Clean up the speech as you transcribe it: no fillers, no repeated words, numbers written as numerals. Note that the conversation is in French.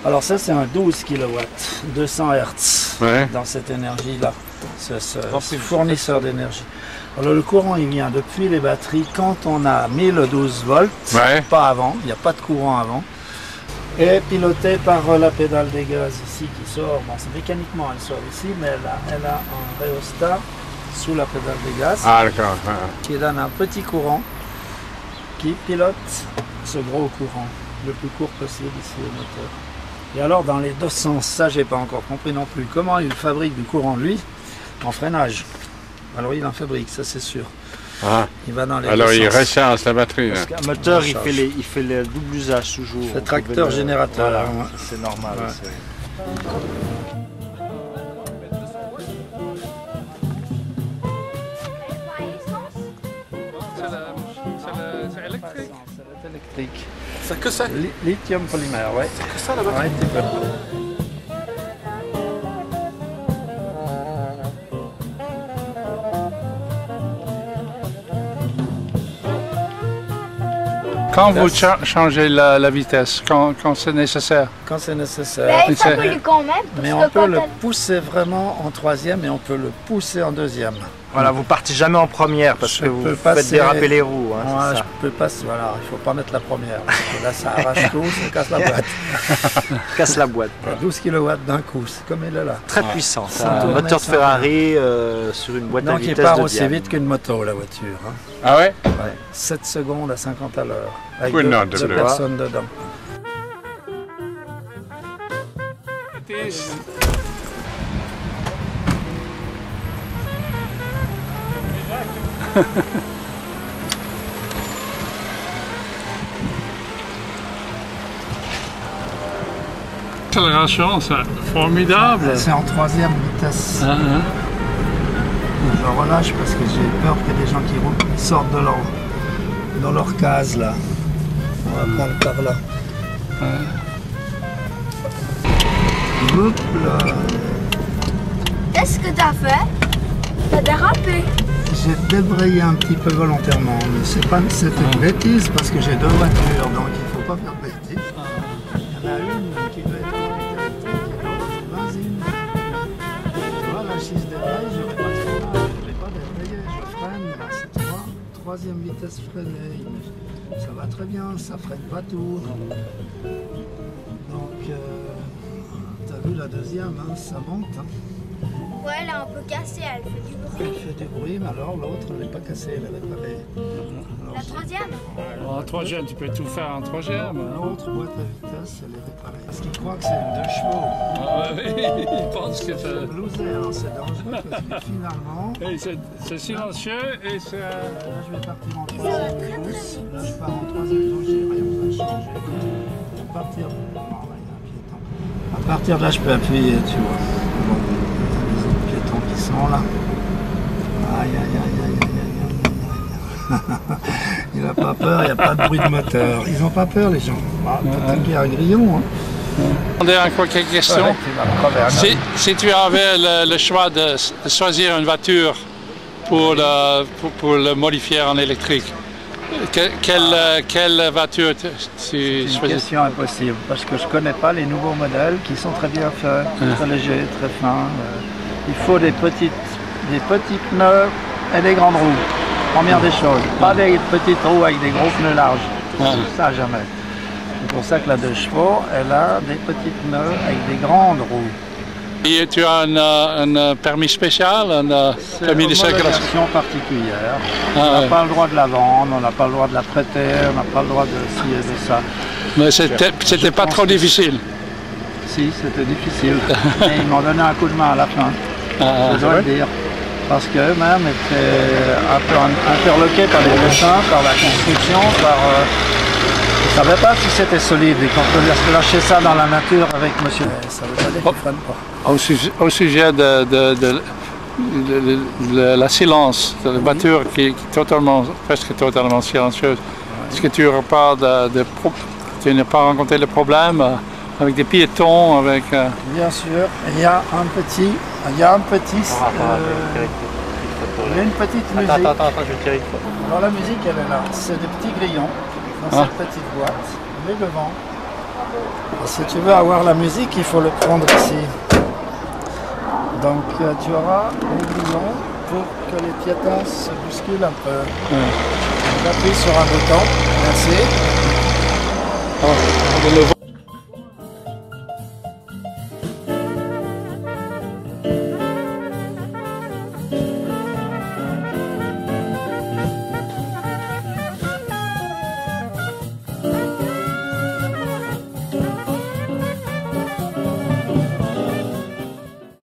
Alors ça c'est un 12 kW, 200 Hz Ouais. dans cette énergie-là, ce fournisseur d'énergie. Alors le courant il vient depuis les batteries quand on a 1012 volts, Ouais. pas avant, il n'y a pas de courant avant. Et piloté par la pédale des gaz ici qui sort, bon c'est mécaniquement elle sort ici, mais elle a un rhéostat sous la pédale des gaz Ah, d'accord. Ouais. qui donne un petit courant qui pilote ce gros courant le plus court possible ici au moteur. Et alors dans les deux sens, ça j'ai pas encore compris non plus, comment il fabrique du courant lui en freinage. Alors il en fabrique, ça c'est sûr. Ah. Il va dans les Alors deux il sens. recharge la batterie. Parce Là. qu'un moteur, il fait le double usage toujours. C'est tracteur-générateur. Voilà, Ouais. c'est normal. Ouais. C'est électrique. C'est électrique. C'est que ça. Lithium polymère, ouais. C'est que ça la batterie. Ouais, t'es pas- Quand vous changez la vitesse, quand c'est nécessaire. Quand c'est Mais nécessaire. il c'est- s'appelle quand même. Parce Mais que on peut quand le elle- pousser vraiment en troisième et on peut le pousser en deuxième. Voilà, vous partez jamais en première parce Je que vous peux faites passer- déraper les roues. Hein, Ouais, c'est je ça. peux pas, voilà, il faut pas mettre la première. Parce que là, ça arrache tout, ça casse la boîte. Casse la boîte. 12 kW d'un coup, c'est comme il est là. Très puissant. Sans Un tourner, moteur de sans Ferrari sur une boîte à Donc il vitesse part de aussi diable. vite qu'une moto, la voiture. Hein. Ah ouais? Ouais. 7 secondes à 50 à l'heure. Avec Oui, deux, non, deux de- personnes dedans. Accélération, c'est formidable. C'est en troisième vitesse. Ah, ah. Je relâche parce que j'ai peur qu'il y ait des gens qui sortent de dans leur case là. On va prendre par là. Hop là. Qu'est-ce que t'as fait? T'as dérapé. J'ai débrayé un petit peu volontairement, mais c'est une bêtise parce que j'ai deux voitures, donc il ne faut pas faire de bêtises. Il y en a une qui doit être électrique et l'autre benzine. Tu vois, là, si je débraye, je n'aurai pas de freinage, je ne vais pas débrayer, je freine, là, c'est troisième vitesse freinée. Ça va très bien, ça freine pas tout. Donc, tu as vu la deuxième, hein, ça monte. Hein. Ouais, elle est un peu cassée, elle fait du Elle bruit. fait du bruit, mais alors l'autre, elle n'est pas cassée, elle est réparée. La troisième? En troisième, tu peux tout faire en troisième. L'autre boîte à vitesse, elle est réparée. Parce qu'il croit que c'est une 2 chevaux. Ah, il pense que C'est blousé, alors c'est dangereux parce que finalement, c'est silencieux et c'est... là je vais partir en troisième douce. Là je pars en troisième douce, j'ai rien besoin de changer. À partir de... Non, là, il y a un piéton. À partir de là, je peux appuyer, tu vois. Bon, les autres piétons qui sont là. Aïe, aïe, aïe, aïe, aïe, aïe, aïe, aïe. Il n'a pas peur, il n'y a pas de bruit de moteur. Ils n'ont pas peur, les gens. Ah, peut-être qu'il y a un grillon, hein. Demander encore quelques questions. Ouais, tu vas me crever un œil. Si tu avais le choix de choisir une voiture pour le modifier en électrique, quelle voiture tu C'est une choisis? question impossible parce que je ne connais pas les nouveaux modèles qui sont très bien faits, très légers, très fins. Il faut des petits pneus et des grandes roues. Première des choses, pas des petites roues avec des gros pneus larges. Ça jamais. C'est pour ça que la 2 chevaux, elle a des petits pneus avec des grandes roues. Et tu as un permis spécial, un C'est permis de une circulation? homologation particulière. Ah, On n'a ouais. pas le droit de la vendre, on n'a pas le droit de la prêter, on n'a pas le droit de ci et de ça. Mais c'était pas pense trop que- difficile. Si, c'était difficile. Mais ils m'ont donné un coup de main à la fin. Ah, Je dois le dire. Parce qu'eux-mêmes étaient un peu interloqués par les dessins, par la construction, par... ils ne savaient pas si c'était solide et qu'on peut lâcher ça dans la nature avec monsieur. Ça veut pas dire qu'ils ne freinent pas. Au sujet de la silence de la voiture qui est presque totalement silencieuse, est-ce que tu repars tu n'as pas rencontré le problème avec des piétons, avec... Bien sûr, il y a un petit... Il y a une petite musique. Attends, je vais tirer une fois. Alors la musique, elle est là. C'est des petits grillons dans cette petite boîte. Mais devant, Et si tu veux avoir la musique, il faut le prendre ici. Donc tu auras un grillon pour que les piétons se bousculent un peu. On appuie sur un bouton. Merci. Oh,